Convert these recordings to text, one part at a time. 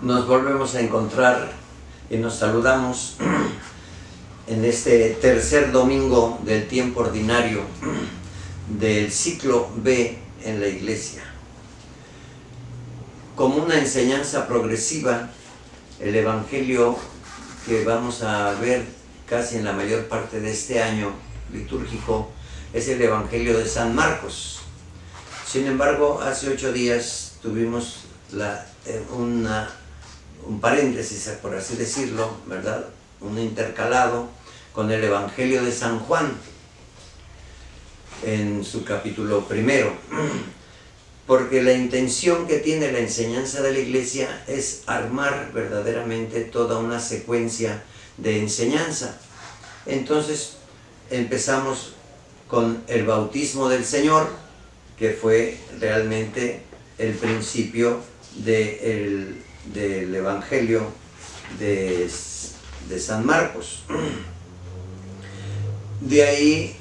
Nos volvemos a encontrar y nos saludamos en este tercer domingo del tiempo ordinario del ciclo B en la Iglesia. Como una enseñanza progresiva, el Evangelio que vamos a ver casi en la mayor parte de este año litúrgico es el Evangelio de San Marcos. Sin embargo, hace 8 días tuvimos un paréntesis, por así decirlo, ¿verdad? Un intercalado con el Evangelio de San Juan en su capítulo primero, porque la intención que tiene la enseñanza de la Iglesia es armar verdaderamente toda una secuencia de enseñanza. Entonces empezamos con el bautismo del Señor, que fue realmente el principio del Evangelio de San Marcos. De ahí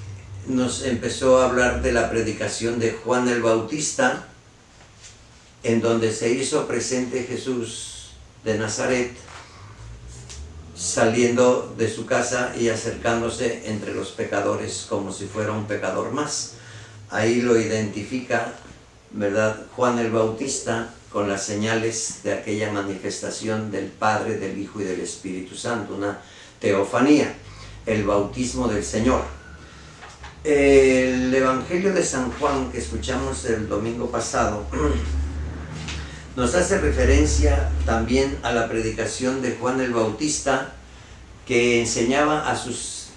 nos empezó a hablar de la predicación de Juan el Bautista, en donde se hizo presente Jesús de Nazaret, saliendo de su casa y acercándose entre los pecadores como si fuera un pecador más. Ahí lo identifica, ¿verdad?, Juan el Bautista con las señales de aquella manifestación del Padre, del Hijo y del Espíritu Santo, una teofanía, el bautismo del Señor. El Evangelio de San Juan que escuchamos el domingo pasado nos hace referencia también a la predicación de Juan el Bautista, que enseñaba a sus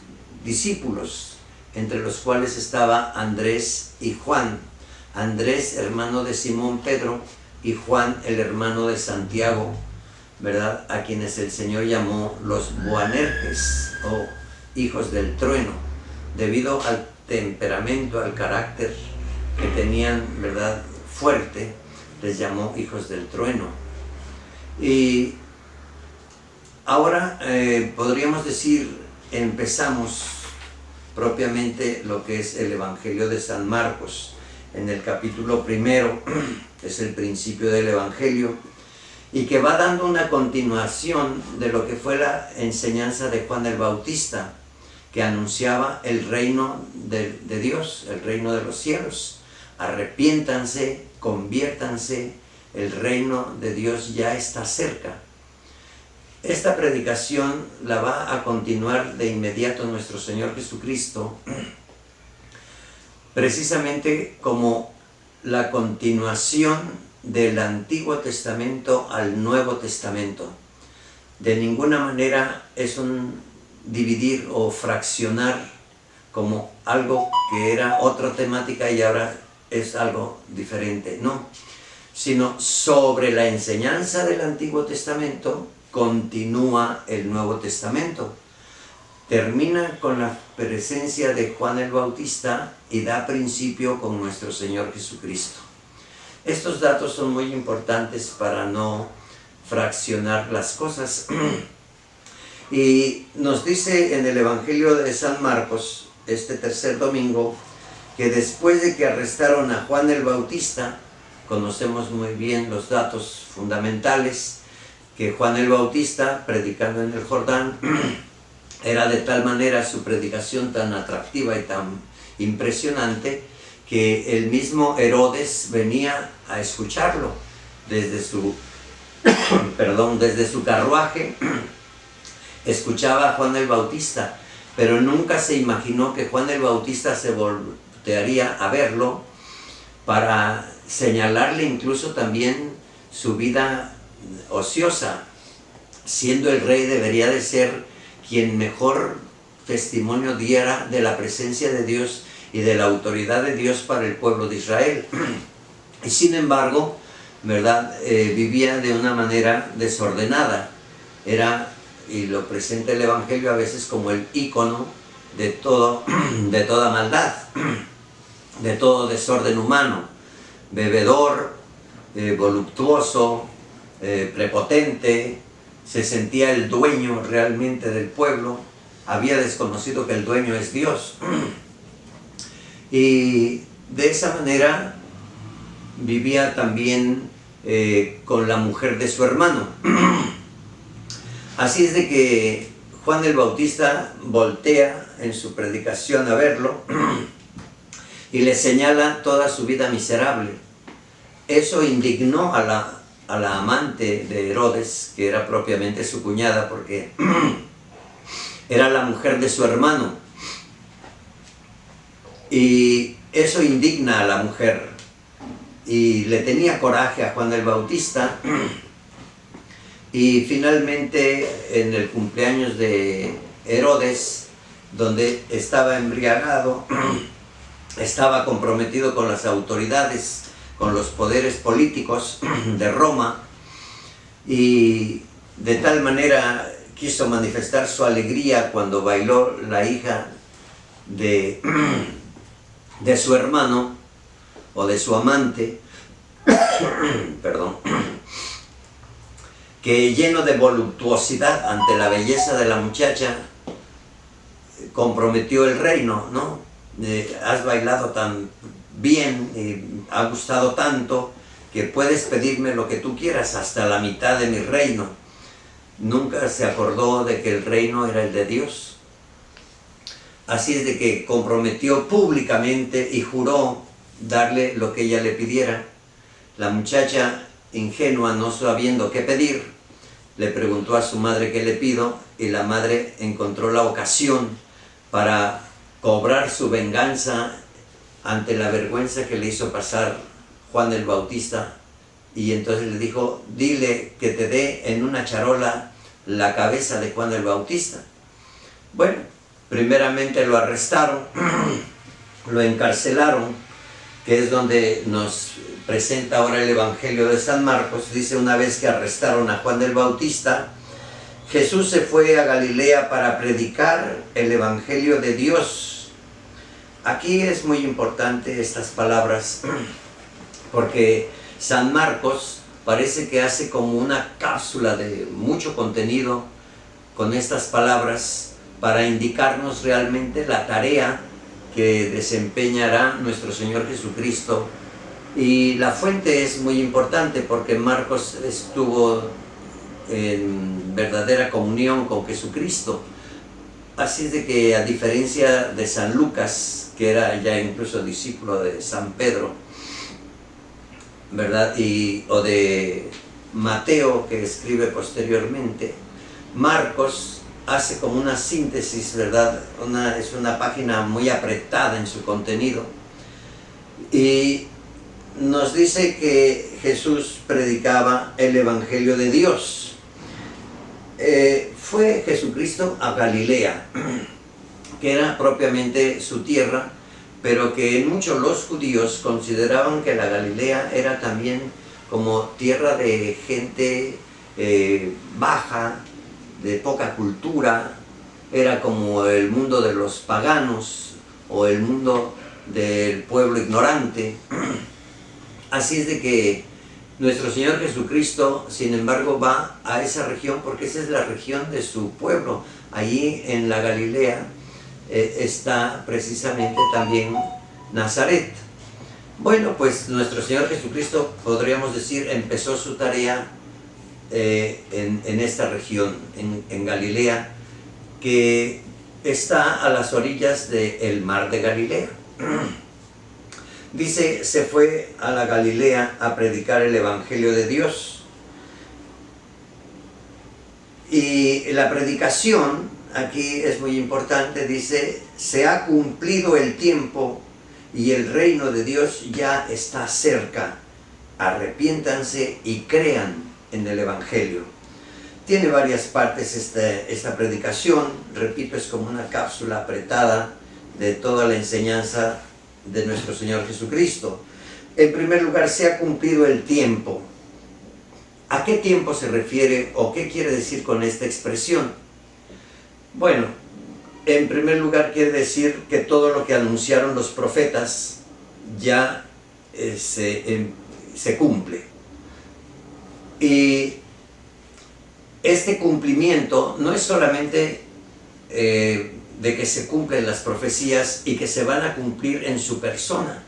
discípulos, entre los cuales estaba Andrés y Juan. Andrés, hermano de Simón Pedro, y Juan, el hermano de Santiago, ¿verdad?, a quienes el Señor llamó los Boanerges, o hijos del trueno, debido al temperamento, al carácter que tenían, ¿verdad?, fuerte, les llamó hijos del trueno. Y ahora podríamos decir, empezamos propiamente lo que es el Evangelio de San Marcos. En el capítulo primero es el principio del Evangelio, y que va dando una continuación de lo que fue la enseñanza de Juan el Bautista, que anunciaba el reino de Dios, el reino de los cielos. Arrepiéntanse, conviértanse, el reino de Dios ya está cerca. Esta predicación la va a continuar de inmediato nuestro Señor Jesucristo, precisamente como la continuación del Antiguo Testamento al Nuevo Testamento. De ninguna manera es un dividir o fraccionar como algo que era otra temática y ahora es algo diferente, no, sino sobre la enseñanza del Antiguo Testamento continúa el Nuevo Testamento. Termina con la presencia de Juan el Bautista y da principio con nuestro Señor Jesucristo. Estos datos son muy importantes para no fraccionar las cosas. Y nos dice en el Evangelio de San Marcos, este tercer domingo, que después de que arrestaron a Juan el Bautista, conocemos muy bien los datos fundamentales, que Juan el Bautista, predicando en el Jordán, era de tal manera su predicación tan atractiva y tan impresionante, que el mismo Herodes venía a escucharlo desde su, desde su carruaje. Escuchaba a Juan el Bautista, pero nunca se imaginó que Juan el Bautista se voltearía a verlo para señalarle incluso también su vida ociosa. Siendo el rey, debería de ser quien mejor testimonio diera de la presencia de Dios y de la autoridad de Dios para el pueblo de Israel. Y sin embargo, ¿verdad?, vivía de una manera desordenada. Era, y lo presenta el Evangelio a veces como el ícono de toda maldad, de todo desorden humano, bebedor, voluptuoso, prepotente, se sentía el dueño realmente del pueblo, había desconocido que el dueño es Dios. Y de esa manera vivía también con la mujer de su hermano. Así es de que Juan el Bautista voltea en su predicación a verlo y le señala toda su vida miserable. Eso indignó a la amante de Herodes, que era propiamente su cuñada, porque era la mujer de su hermano. Y eso indigna a la mujer. Y le tenía coraje a Juan el Bautista. Y finalmente, en el cumpleaños de Herodes, donde estaba embriagado, estaba comprometido con las autoridades, con los poderes políticos de Roma, y de tal manera quiso manifestar su alegría cuando bailó la hija de su hermano o de su amante, perdón, que lleno de voluptuosidad ante la belleza de la muchacha, comprometió el reino, ¿no? Has bailado tan bien, ha gustado tanto, que puedes pedirme lo que tú quieras, hasta la mitad de mi reino. Nunca se acordó de que el reino era el de Dios. Así es de que comprometió públicamente y juró darle lo que ella le pidiera. La muchacha, ingenua, no sabiendo qué pedir, le preguntó a su madre qué le pido, y la madre encontró la ocasión para cobrar su venganza ante la vergüenza que le hizo pasar Juan el Bautista, y entonces le dijo: dile que te dé en una charola la cabeza de Juan el Bautista. Bueno, primeramente lo arrestaron, lo encarcelaron, que es donde nos presenta ahora el Evangelio de San Marcos. Dice: una vez que arrestaron a Juan el Bautista, Jesús se fue a Galilea para predicar el Evangelio de Dios. Aquí es muy importante estas palabras, porque San Marcos parece que hace como una cápsula de mucho contenido con estas palabras para indicarnos realmente la tarea que desempeñará nuestro Señor Jesucristo. Y la fuente es muy importante, porque Marcos estuvo en verdadera comunión con Jesucristo. Así es de que, a diferencia de San Lucas, que era ya incluso discípulo de San Pedro, ¿verdad? O de Mateo, que escribe posteriormente, Marcos hace como una síntesis, ¿verdad? Es una página muy apretada en su contenido, y nos dice que Jesús predicaba el Evangelio de Dios. Fue Jesucristo a Galilea, que era propiamente su tierra, pero que muchos los judíos consideraban que la Galilea era también como tierra de gente baja, de poca cultura, era como el mundo de los paganos o el mundo del pueblo ignorante. Así es de que nuestro Señor Jesucristo, sin embargo, va a esa región, porque esa es la región de su pueblo. Allí en la Galilea está precisamente también Nazaret. Bueno, pues nuestro Señor Jesucristo, podríamos decir, empezó su tarea en esta región, en Galilea, que está a las orillas del mar de Galilea. Dice: se fue a la Galilea a predicar el Evangelio de Dios. Y la predicación aquí es muy importante. Dice: se ha cumplido el tiempo y el reino de Dios ya está cerca. Arrepiéntanse y crean en el Evangelio. Tiene varias partes esta predicación. Repito, es como una cápsula apretada de toda la enseñanza de nuestro Señor Jesucristo. En primer lugar, se ha cumplido el tiempo. ¿A qué tiempo se refiere o qué quiere decir con esta expresión? Bueno, en primer lugar quiere decir que todo lo que anunciaron los profetas ya se cumple. Y este cumplimiento no es solamente de que se cumplen las profecías y que se van a cumplir en su persona,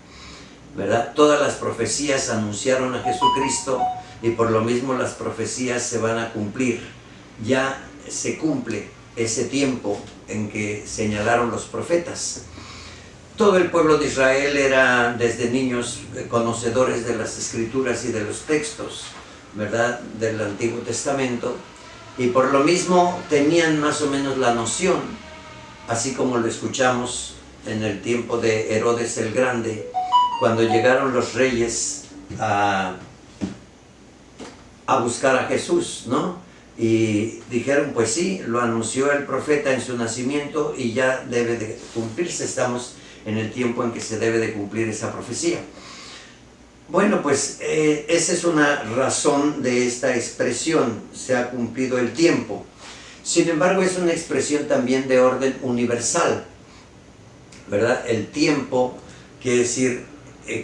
¿verdad? Todas las profecías anunciaron a Jesucristo, y por lo mismo las profecías se van a cumplir. Ya se cumple ese tiempo en que señalaron los profetas. Todo el pueblo de Israel era desde niños conocedores de las escrituras y de los textos, ¿verdad?, del Antiguo Testamento, y por lo mismo tenían más o menos la noción, así como lo escuchamos en el tiempo de Herodes el Grande, cuando llegaron los reyes a buscar a Jesús, ¿no? Y dijeron, pues sí, lo anunció el profeta en su nacimiento y ya debe de cumplirse, estamos en el tiempo en que se debe de cumplir esa profecía. Bueno, pues esa es una razón de esta expresión, se ha cumplido el tiempo. Sin embargo, es una expresión también de orden universal, ¿verdad? El tiempo quiere decir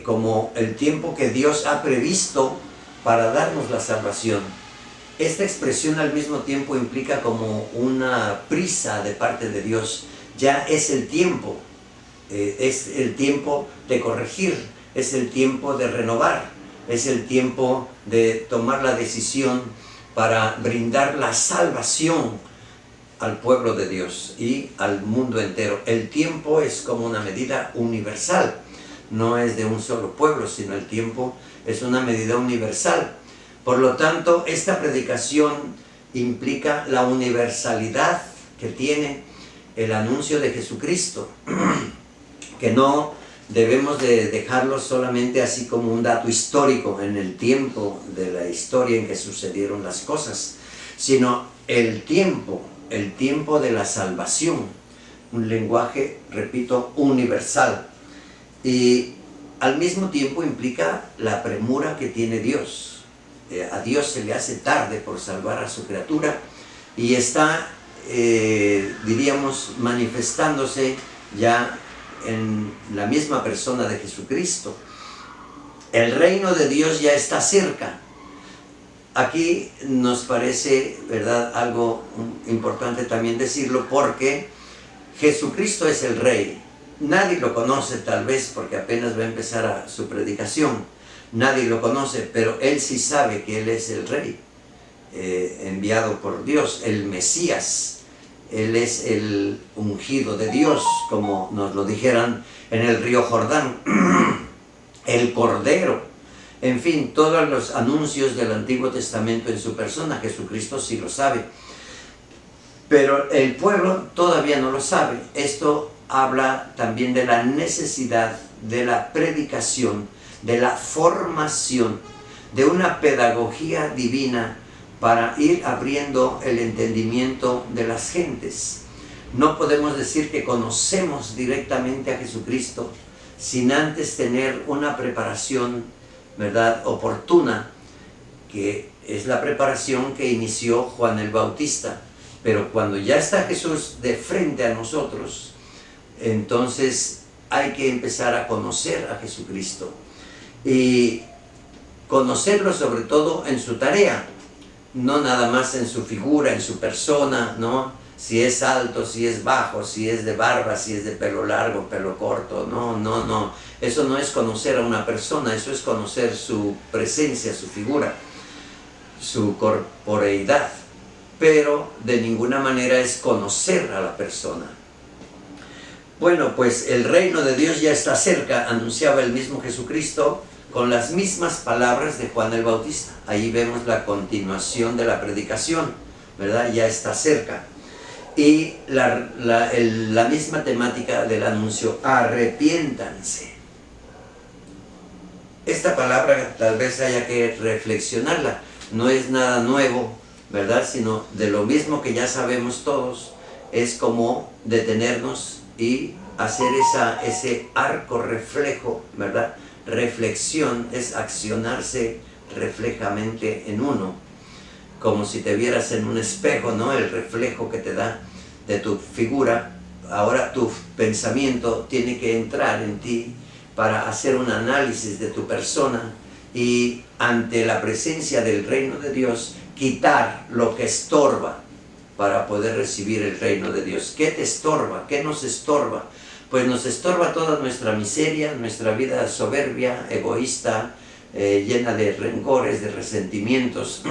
como el tiempo que Dios ha previsto para darnos la salvación. Esta expresión al mismo tiempo implica como una prisa de parte de Dios. Ya es el tiempo de corregir, es el tiempo de renovar, es el tiempo de tomar la decisión para brindar la salvación al pueblo de Dios y al mundo entero. El tiempo es como una medida universal, no es de un solo pueblo, sino el tiempo es una medida universal. Por lo tanto, esta predicación implica la universalidad que tiene el anuncio de Jesucristo, que no debemos de dejarlo solamente así como un dato histórico en el tiempo de la historia en que sucedieron las cosas, sino el tiempo de la salvación, un lenguaje, repito, universal, y al mismo tiempo implica la premura que tiene Dios. A Dios se le hace tarde por salvar a su criatura y está, diríamos, manifestándose ya en la misma persona de Jesucristo. El reino de Dios ya está cerca. Aquí nos parece, ¿verdad?, algo importante también decirlo, porque Jesucristo es el Rey. Nadie lo conoce tal vez porque apenas va a empezar su predicación. Nadie lo conoce, pero Él sí sabe que Él es el Rey, enviado por Dios, el Mesías. Él es el ungido de Dios, como nos lo dijeran en el río Jordán, el Cordero. En fin, todos los anuncios del Antiguo Testamento en su persona, Jesucristo sí lo sabe. Pero el pueblo todavía no lo sabe. Esto habla también de la necesidad de la predicación, de la formación, de una pedagogía divina para ir abriendo el entendimiento de las gentes. No podemos decir que conocemos directamente a Jesucristo sin antes tener una preparación, ¿verdad?, oportuna, que es la preparación que inició Juan el Bautista. Pero cuando ya está Jesús de frente a nosotros, entonces hay que empezar a conocer a Jesucristo y conocerlo sobre todo en su tarea, no nada más en su figura, en su persona, ¿no? Si es alto, si es bajo, si es de barba, si es de pelo largo, pelo corto, no. Eso no es conocer a una persona, eso es conocer su presencia, su figura, su corporeidad, pero de ninguna manera es conocer a la persona. Bueno, pues el reino de Dios ya está cerca, anunciaba el mismo Jesucristo con las mismas palabras de Juan el Bautista. Ahí vemos la continuación de la predicación, ¿verdad? Ya está cerca. Y la misma temática del anuncio, arrepiéntanse. Esta palabra tal vez haya que reflexionarla, no es nada nuevo, ¿verdad? Sino de lo mismo que ya sabemos todos, es como detenernos y hacer ese arco reflejo, ¿verdad? Reflexión es accionarse reflejamente en uno, como si te vieras en un espejo, ¿no? El reflejo que te da de tu figura. Ahora tu pensamiento tiene que entrar en ti para hacer un análisis de tu persona y ante la presencia del reino de Dios, quitar lo que estorba para poder recibir el reino de Dios. ¿Qué te estorba? ¿Qué nos estorba? Pues nos estorba toda nuestra miseria, nuestra vida soberbia, egoísta, llena de rencores, de resentimientos,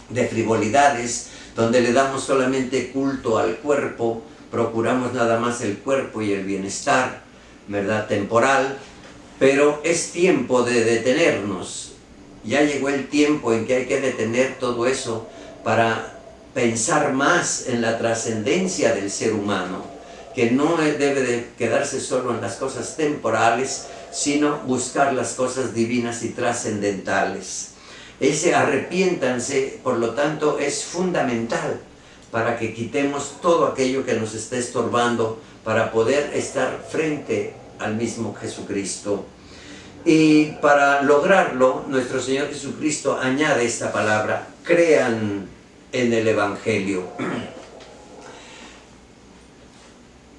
de frivolidades, donde le damos solamente culto al cuerpo, procuramos nada más el cuerpo y el bienestar, ¿verdad?, temporal, pero es tiempo de detenernos. Ya llegó el tiempo en que hay que detener todo eso para pensar más en la trascendencia del ser humano, que no debe de quedarse solo en las cosas temporales, sino buscar las cosas divinas y trascendentales. Ese arrepiéntanse, por lo tanto, es fundamental para que quitemos todo aquello que nos esté estorbando para poder estar frente al mismo Jesucristo. Y para lograrlo, nuestro Señor Jesucristo añade esta palabra: crean en el Evangelio.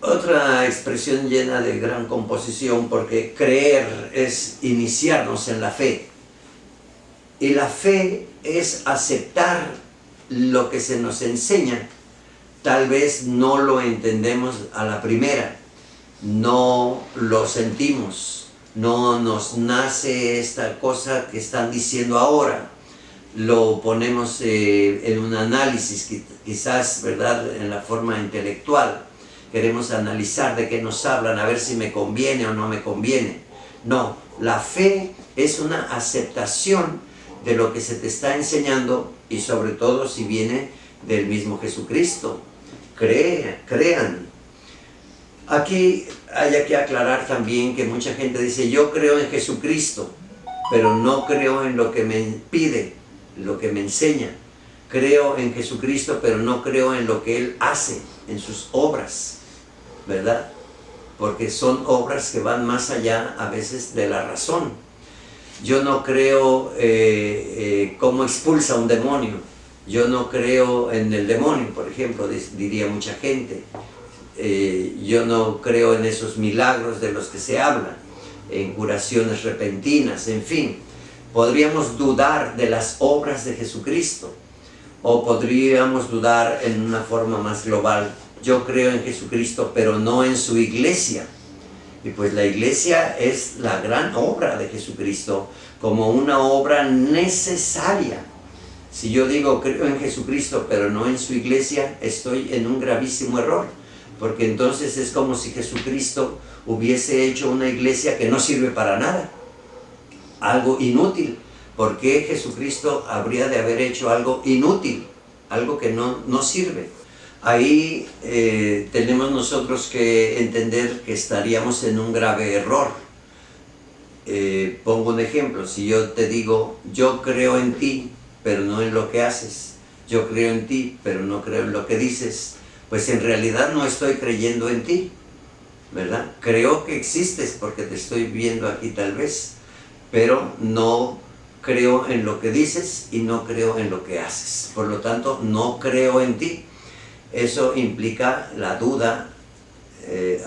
Otra expresión llena de gran composición, porque creer es iniciarnos en la fe. Y la fe es aceptar lo que se nos enseña. Tal vez no lo entendemos a la primera, no lo sentimos, no nos nace esta cosa que están diciendo ahora. Lo ponemos en un análisis, quizás, ¿verdad?, en la forma intelectual. Queremos analizar de qué nos hablan, a ver si me conviene o no me conviene. No, la fe es una aceptación de lo que se te está enseñando, y sobre todo si viene del mismo Jesucristo. Crean. Aquí hay que aclarar también que mucha gente dice: yo creo en Jesucristo, pero no creo en lo que me pide, lo que me enseña. Creo en Jesucristo, pero no creo en lo que Él hace, en sus obras, ¿verdad? Porque son obras que van más allá a veces de la razón. Yo no creo cómo expulsa un demonio. Yo no creo en el demonio, por ejemplo, diría mucha gente. Yo no creo en esos milagros de los que se habla, en curaciones repentinas, en fin. Podríamos dudar de las obras de Jesucristo, o podríamos dudar en una forma más global: yo creo en Jesucristo, pero no en su iglesia. Y pues la iglesia es la gran obra de Jesucristo, como una obra necesaria. Si yo digo creo en Jesucristo, pero no en su iglesia, estoy en un gravísimo error, porque entonces es como si Jesucristo hubiese hecho una iglesia que no sirve para nada, algo inútil. ¿Por qué Jesucristo habría de haber hecho algo inútil, algo que no sirve? Ahí tenemos nosotros que entender que estaríamos en un grave error. Pongo un ejemplo: si yo te digo, yo creo en ti, pero no en lo que haces, yo creo en ti, pero no creo en lo que dices, pues en realidad no estoy creyendo en ti, ¿verdad? Creo que existes porque te estoy viendo aquí tal vez, pero no creo en lo que dices y no creo en lo que haces. Por lo tanto, no creo en ti. Eso implica la duda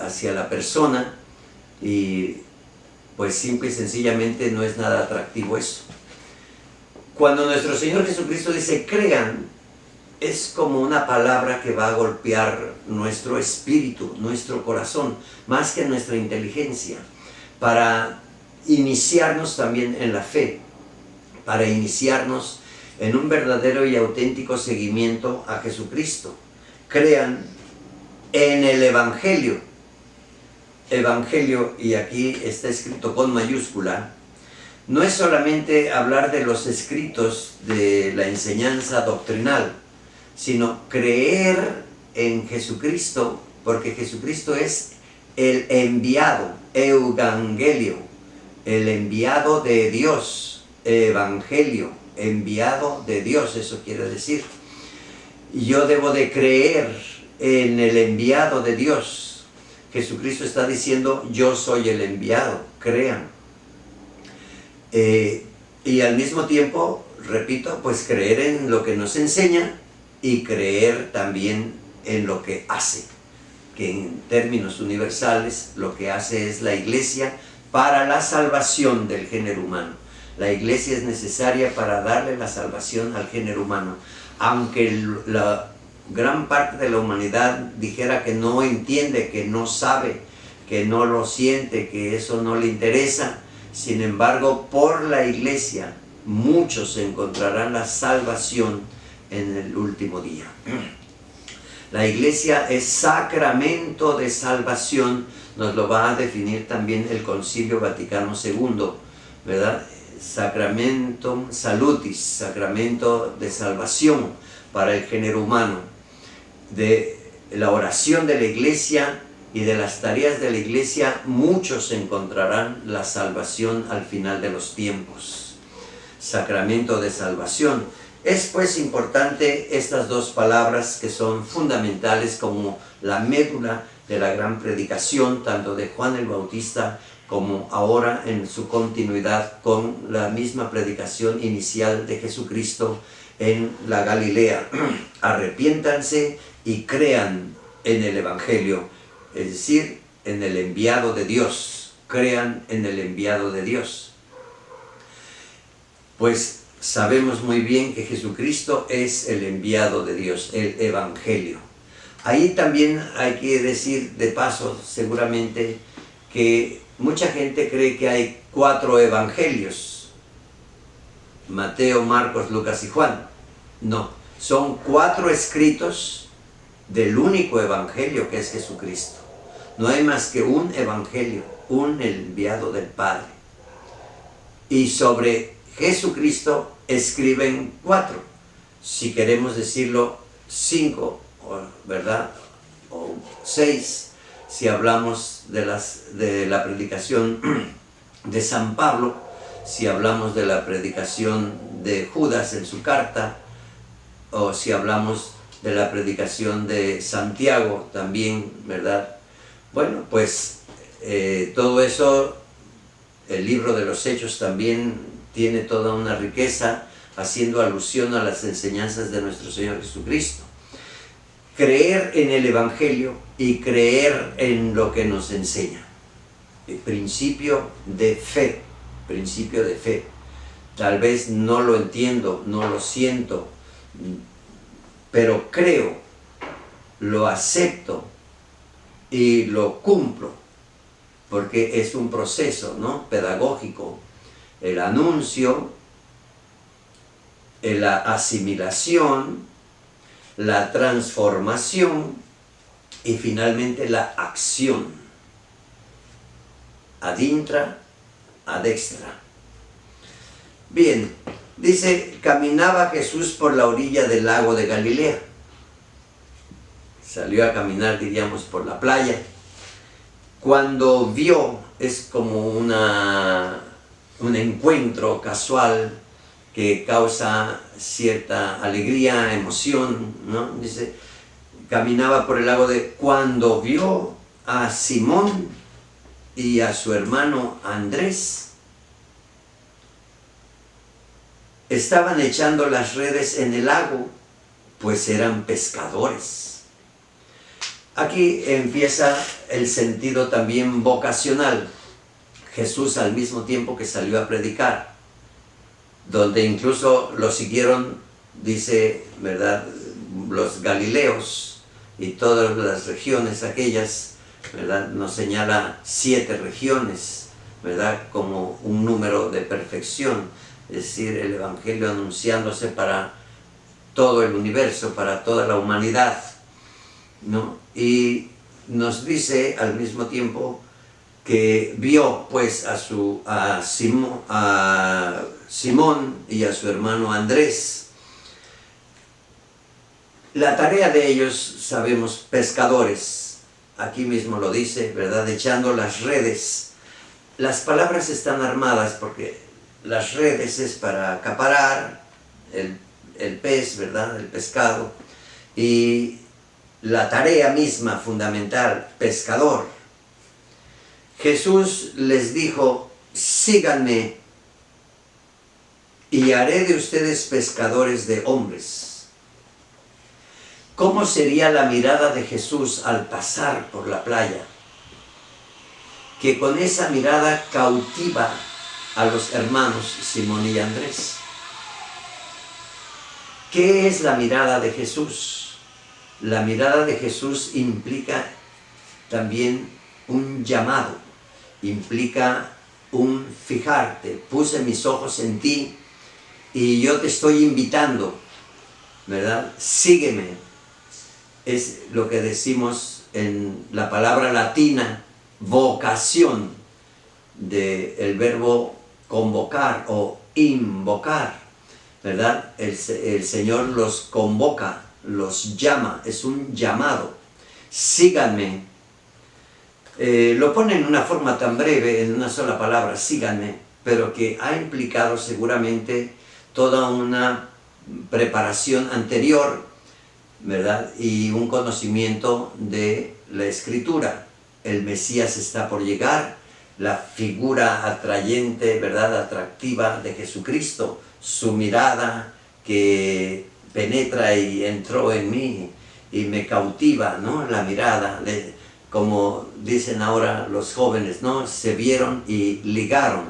hacia la persona, y pues simple y sencillamente no es nada atractivo eso. Cuando nuestro Señor Jesucristo dice crean, es como una palabra que va a golpear nuestro espíritu, nuestro corazón, más que nuestra inteligencia, para iniciarnos también en la fe, para iniciarnos en un verdadero y auténtico seguimiento a Jesucristo. Crean en el Evangelio. Evangelio, y aquí está escrito con mayúscula, no es solamente hablar de los escritos de la enseñanza doctrinal, sino creer en Jesucristo, porque Jesucristo es el enviado, euangelio, el enviado de Dios, evangelio, enviado de Dios, eso quiere decir. Yo debo de creer en el enviado de Dios. Jesucristo está diciendo: yo soy el enviado, crean. Y al mismo tiempo, repito, pues creer en lo que nos enseña y creer también en lo que hace, que en términos universales lo que hace es la iglesia para la salvación del género humano. La iglesia es necesaria para darle la salvación al género humano. Aunque la gran parte de la humanidad dijera que no entiende, que no sabe, que no lo siente, que eso no le interesa, Sin embargo, por la iglesia, muchos encontrarán la salvación en el último día. La iglesia es sacramento de salvación, nos lo va a definir también el Concilio Vaticano II, ¿verdad? Sacramentum salutis, sacramento de salvación para el género humano. De la oración de la iglesia y de las tareas de la iglesia, muchos encontrarán la salvación al final de los tiempos. Sacramento de salvación. Es pues importante estas dos palabras que son fundamentales como la médula de la gran predicación, tanto de Juan el Bautista como ahora en su continuidad con la misma predicación inicial de Jesucristo en la Galilea. Arrepiéntanse y crean en el Evangelio, es decir, en el enviado de Dios. Crean en el enviado de Dios. Pues sabemos muy bien que Jesucristo es el enviado de Dios, el Evangelio. Ahí también hay que decir de paso, seguramente, que mucha gente cree que hay 4 evangelios: Mateo, Marcos, Lucas y Juan. No, son 4 escritos del único evangelio que es Jesucristo. No hay más que un evangelio, un enviado del Padre. Y sobre Jesucristo escriben 4, si queremos decirlo 5, ¿verdad? O 6, si hablamos de la predicación de San Pablo, si hablamos de la predicación de Judas en su carta, o si hablamos de la predicación de Santiago también, ¿verdad? Bueno, pues todo eso, el libro de los Hechos también tiene toda una riqueza, haciendo alusión a las enseñanzas de nuestro Señor Jesucristo. Creer en el Evangelio y creer en lo que nos enseña. El principio de fe, principio de fe. Tal vez no lo entiendo, no lo siento, pero creo, lo acepto y lo cumplo, porque es un proceso, ¿no?, pedagógico. El anuncio, la asimilación, la transformación y finalmente la acción. Ad intra, ad extra. Bien, dice, caminaba Jesús por la orilla del lago de Galilea. Salió a caminar, diríamos, por la playa. Cuando vio, es como un encuentro casual que causa cierta alegría, emoción, ¿no? Dice, caminaba por el lago de... Cuando vio a Simón y a su hermano Andrés, estaban echando las redes en el lago, pues eran pescadores. Aquí empieza el sentido también vocacional. Jesús, al mismo tiempo que salió a predicar, donde incluso lo siguieron, dice, ¿verdad?, los galileos y todas las regiones aquellas, ¿verdad?, nos señala 7 regiones, ¿verdad?, como un número de perfección, es decir, el Evangelio anunciándose para todo el universo, para toda la humanidad, ¿no? Y nos dice al mismo tiempo que vio pues a Simón y a su hermano Andrés. La tarea de ellos, sabemos, pescadores, aquí mismo lo dice, ¿verdad?, echando las redes. Las palabras están armadas porque las redes es para acaparar el pez, ¿verdad?, el pescado, y la tarea misma fundamental, pescador. Jesús les dijo, síganme y haré de ustedes pescadores de hombres. ¿Cómo sería la mirada de Jesús al pasar por la playa? Que con esa mirada cautiva a los hermanos Simón y Andrés. ¿Qué es la mirada de Jesús? La mirada de Jesús implica también un llamado, implica un fijarte, puse mis ojos en ti y yo te estoy invitando, ¿verdad? Sígueme. Es lo que decimos en la palabra latina, vocación, del verbo convocar o invocar, ¿verdad? El Señor los convoca, los llama, es un llamado. Síganme. Lo pone en una forma tan breve, en una sola palabra, síganme, pero que ha implicado seguramente toda una preparación anterior, ¿verdad? Y un conocimiento de la Escritura. El Mesías está por llegar, la figura atrayente, ¿verdad? Atractiva de Jesucristo, su mirada que penetra y entró en mí y me cautiva, ¿no? La mirada, como dicen ahora los jóvenes, ¿no? Se vieron y ligaron.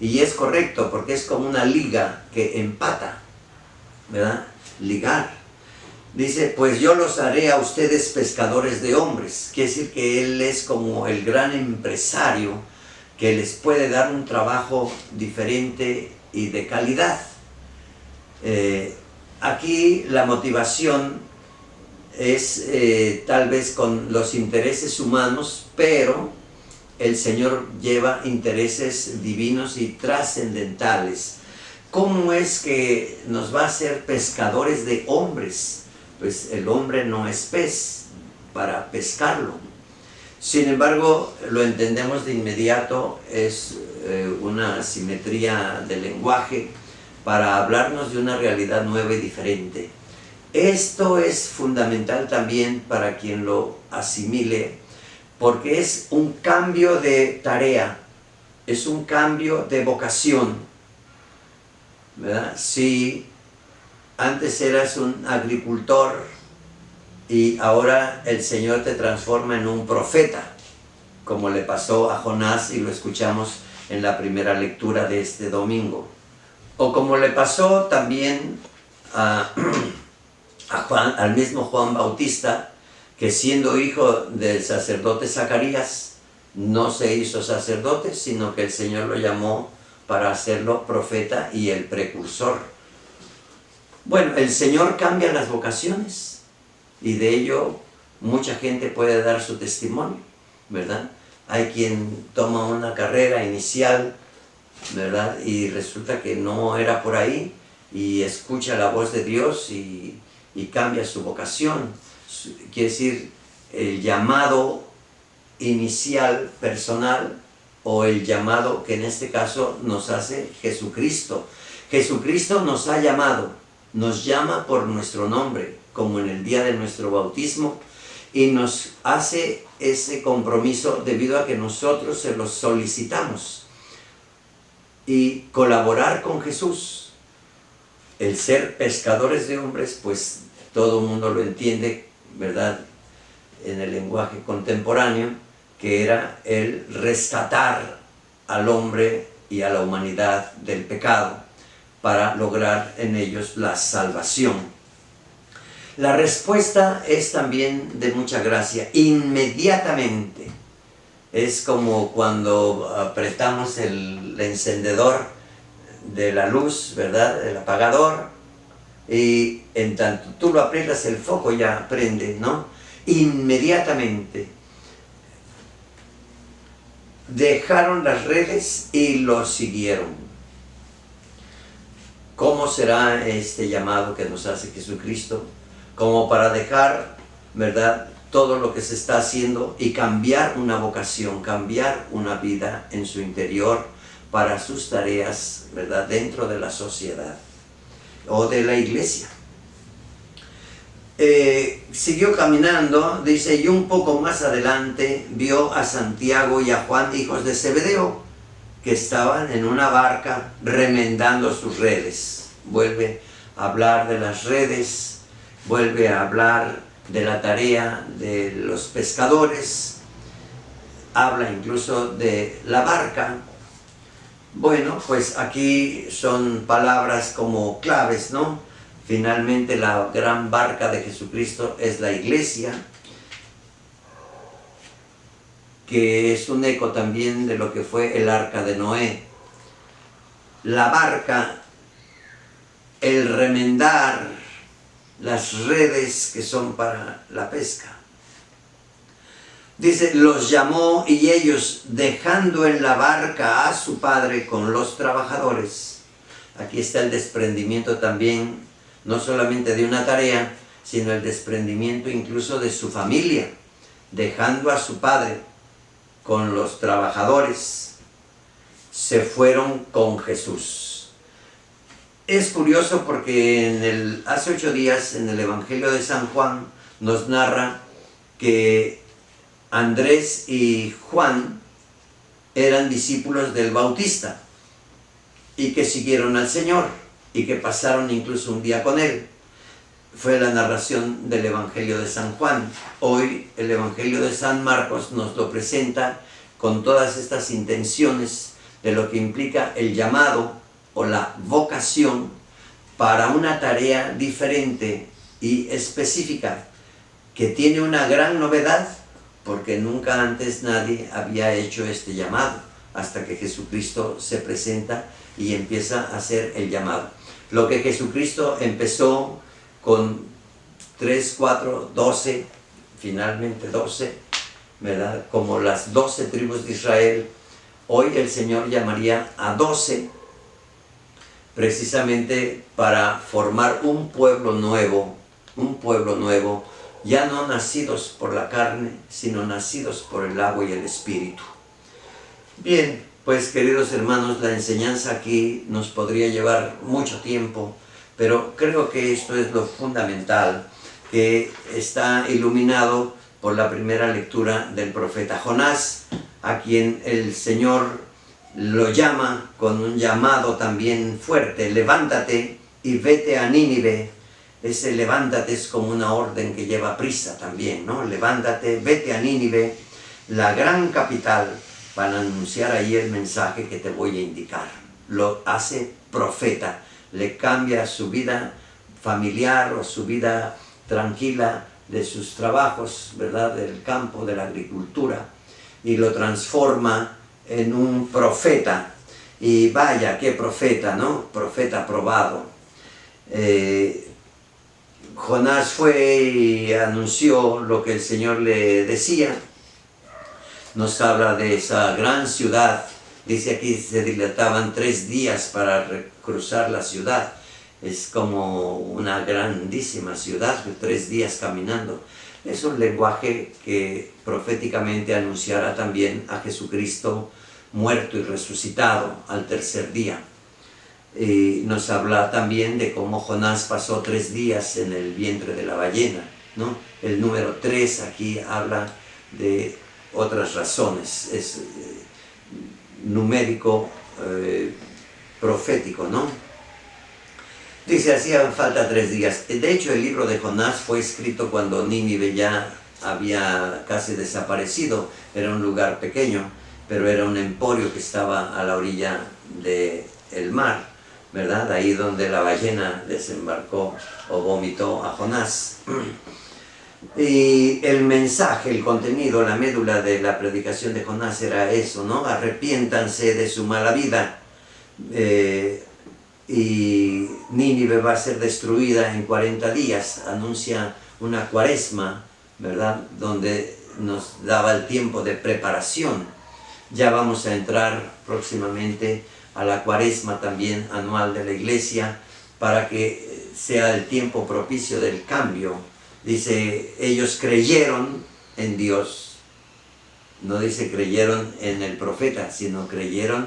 Y es correcto, porque es como una liga que empata, ¿verdad? Ligar. Dice, pues yo los haré a ustedes pescadores de hombres. Quiere decir que Él es como el gran empresario que les puede dar un trabajo diferente y de calidad. Aquí la motivación es tal vez con los intereses humanos, pero el Señor lleva intereses divinos y trascendentales. ¿Cómo es que nos va a hacer pescadores de hombres? Pues el hombre no es pez para pescarlo. Sin embargo, lo entendemos de inmediato, es una simetría de lenguaje para hablarnos de una realidad nueva y diferente. Esto es fundamental también para quien lo asimile, porque es un cambio de tarea, es un cambio de vocación, ¿verdad? Si antes eras un agricultor y ahora el Señor te transforma en un profeta, como le pasó a Jonás y lo escuchamos en la primera lectura de este domingo, o como le pasó también al mismo Juan Bautista, que siendo hijo del sacerdote Zacarías, no se hizo sacerdote, sino que el Señor lo llamó para hacerlo profeta y el precursor. Bueno, el Señor cambia las vocaciones y de ello mucha gente puede dar su testimonio, ¿verdad? Hay quien toma una carrera inicial, ¿verdad? Y resulta que no era por ahí y escucha la voz de Dios y cambia su vocación. Quiere decir, el llamado inicial personal o el llamado que en este caso nos hace Jesucristo. Jesucristo nos ha llamado, nos llama por nuestro nombre, como en el día de nuestro bautismo, y nos hace ese compromiso debido a que nosotros se lo solicitamos. Y colaborar con Jesús, el ser pescadores de hombres, pues todo el mundo lo entiende, ¿verdad? En el lenguaje contemporáneo, que era el rescatar al hombre y a la humanidad del pecado para lograr en ellos la salvación. La respuesta es también de mucha gracia, inmediatamente. Es como cuando apretamos el encendedor de la luz, ¿verdad? El apagador, y en tanto tú lo aprietas, el foco ya prende, ¿no? Inmediatamente dejaron las redes y lo siguieron. ¿Cómo será este llamado que nos hace Jesucristo? Como para dejar, ¿verdad?, todo lo que se está haciendo y cambiar una vocación, cambiar una vida en su interior para sus tareas, ¿verdad?, dentro de la sociedad o de la iglesia. Siguió caminando, dice, y un poco más adelante vio a Santiago y a Juan, hijos de Zebedeo, que estaban en una barca remendando sus redes. Vuelve a hablar de las redes, vuelve a hablar de la tarea de los pescadores, habla incluso de la barca. Bueno, pues aquí son palabras como claves, ¿no? Finalmente la gran barca de Jesucristo es la iglesia. que es un eco también de lo que fue el arca de Noé. La barca, el remendar las redes que son para la pesca. Dice, los llamó y ellos, dejando en la barca a su padre con los trabajadores. Aquí está el desprendimiento también, no solamente de una tarea, sino el desprendimiento incluso de su familia, dejando a su padre con los trabajadores, se fueron con Jesús. Es curioso porque hace 8 días en el Evangelio de San Juan nos narra que Andrés y Juan eran discípulos del Bautista y que siguieron al Señor y que pasaron incluso un día con él. Fue la narración del Evangelio de San Juan. Hoy el Evangelio de San Marcos nos lo presenta con todas estas intenciones de lo que implica el llamado o la vocación para una tarea diferente y específica, que tiene una gran novedad, porque nunca antes nadie había hecho este llamado, hasta que Jesucristo se presenta y empieza a hacer el llamado. Lo que Jesucristo empezó con 3, 4, 12, finalmente 12, ¿verdad? Como las 12 tribus de Israel, hoy el Señor llamaría a 12, precisamente para formar un pueblo nuevo, ya no nacidos por la carne, sino nacidos por el agua y el Espíritu. Bien, pues queridos hermanos, la enseñanza aquí nos podría llevar mucho tiempo, pero creo que esto es lo fundamental, que está iluminado por la primera lectura del profeta Jonás, a quien el Señor lo llama con un llamado también fuerte: levántate y vete a Nínive. Ese levántate es como una orden que lleva prisa también, ¿no? Levántate, vete a Nínive, la gran capital, para anunciar ahí el mensaje que te voy a indicar. Lo hace profeta, le cambia su vida familiar o su vida tranquila de sus trabajos, ¿verdad?, del campo, de la agricultura, y lo transforma en un profeta. Y vaya, qué profeta, ¿no? Profeta probado. Jonás fue y anunció lo que el Señor le decía. Nos habla de esa gran ciudad. Dice aquí, se dilataban 3 días para cruzar la ciudad. Es como una grandísima ciudad, 3 días caminando. Es un lenguaje que proféticamente anunciará también a Jesucristo muerto y resucitado al 3er día. Y nos habla también de cómo Jonás pasó 3 días en el vientre de la ballena, ¿no? El número 3 aquí habla de otras razones, es numérico, profético, ¿no? Dice, hacían falta 3 días. De hecho, el libro de Jonás fue escrito cuando Nínive ya había casi desaparecido. Era un lugar pequeño, pero era un emporio que estaba a la orilla del mar, ¿verdad? Ahí donde la ballena desembarcó o vomitó a Jonás. Y el mensaje, el contenido, la médula de la predicación de Jonás era eso, ¿no? Arrepiéntanse de su mala vida. Y Nínive va a ser destruida en 40 días. Anuncia una cuaresma, ¿verdad?, donde nos daba el tiempo de preparación. Ya vamos a entrar próximamente a la cuaresma también anual de la iglesia, para que sea el tiempo propicio del cambio. Dice, ellos creyeron en Dios. No dice creyeron en el profeta, sino creyeron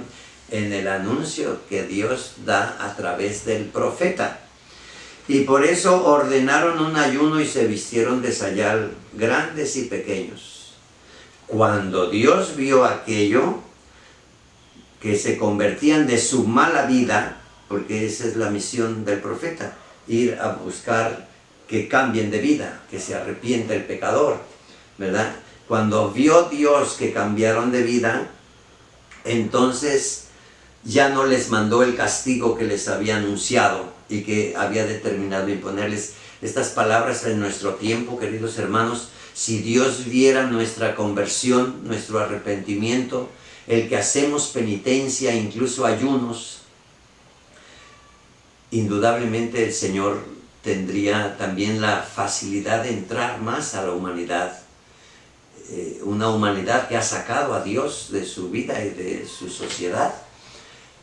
en el anuncio que Dios da a través del profeta. Y por eso ordenaron un ayuno y se vistieron de sayal, grandes y pequeños. Cuando Dios vio aquello, que se convertían de su mala vida, porque esa es la misión del profeta, ir a buscar que cambien de vida, que se arrepienta el pecador, ¿verdad? Cuando vio Dios que cambiaron de vida, entonces ya no les mandó el castigo que les había anunciado y que había determinado imponerles. Estas palabras en nuestro tiempo, queridos hermanos, Si Dios viera nuestra conversión, nuestro arrepentimiento, el que hacemos penitencia, incluso ayunos, indudablemente el Señor tendría también la facilidad de entrar más a la humanidad. Una humanidad que ha sacado a Dios de su vida y de su sociedad.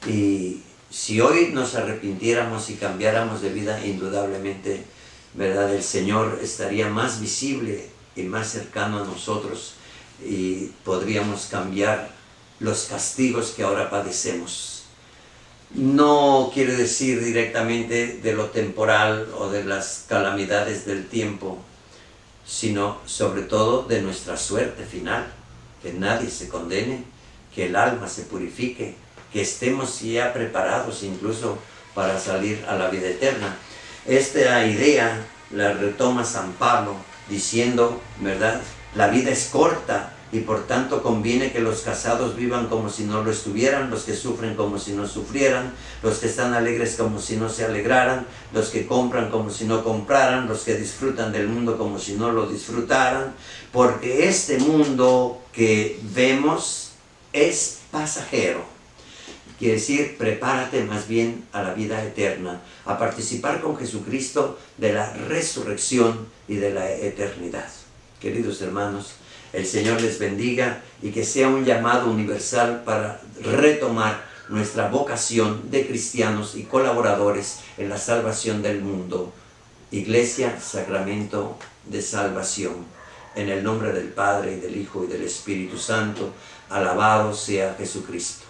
Y si hoy nos arrepintiéramos y cambiáramos de vida, indudablemente, ¿verdad?, el Señor estaría más visible y más cercano a nosotros y podríamos cambiar los castigos que ahora padecemos. No quiere decir directamente de lo temporal o de las calamidades del tiempo, sino sobre todo de nuestra suerte final, que nadie se condene, que el alma se purifique, que estemos ya preparados incluso para salir a la vida eterna. Esta idea la retoma San Pablo diciendo, ¿verdad?, la vida es corta y por tanto conviene que los casados vivan como si no lo estuvieran, los que sufren como si no sufrieran, los que están alegres como si no se alegraran, los que compran como si no compraran, los que disfrutan del mundo como si no lo disfrutaran, porque este mundo que vemos es pasajero. Quiere decir, prepárate más bien a la vida eterna, a participar con Jesucristo de la resurrección y de la eternidad. Queridos hermanos, el Señor les bendiga y que sea un llamado universal para retomar nuestra vocación de cristianos y colaboradores en la salvación del mundo. Iglesia, sacramento de salvación. En el nombre del Padre, y del Hijo, y del Espíritu Santo, alabado sea Jesucristo.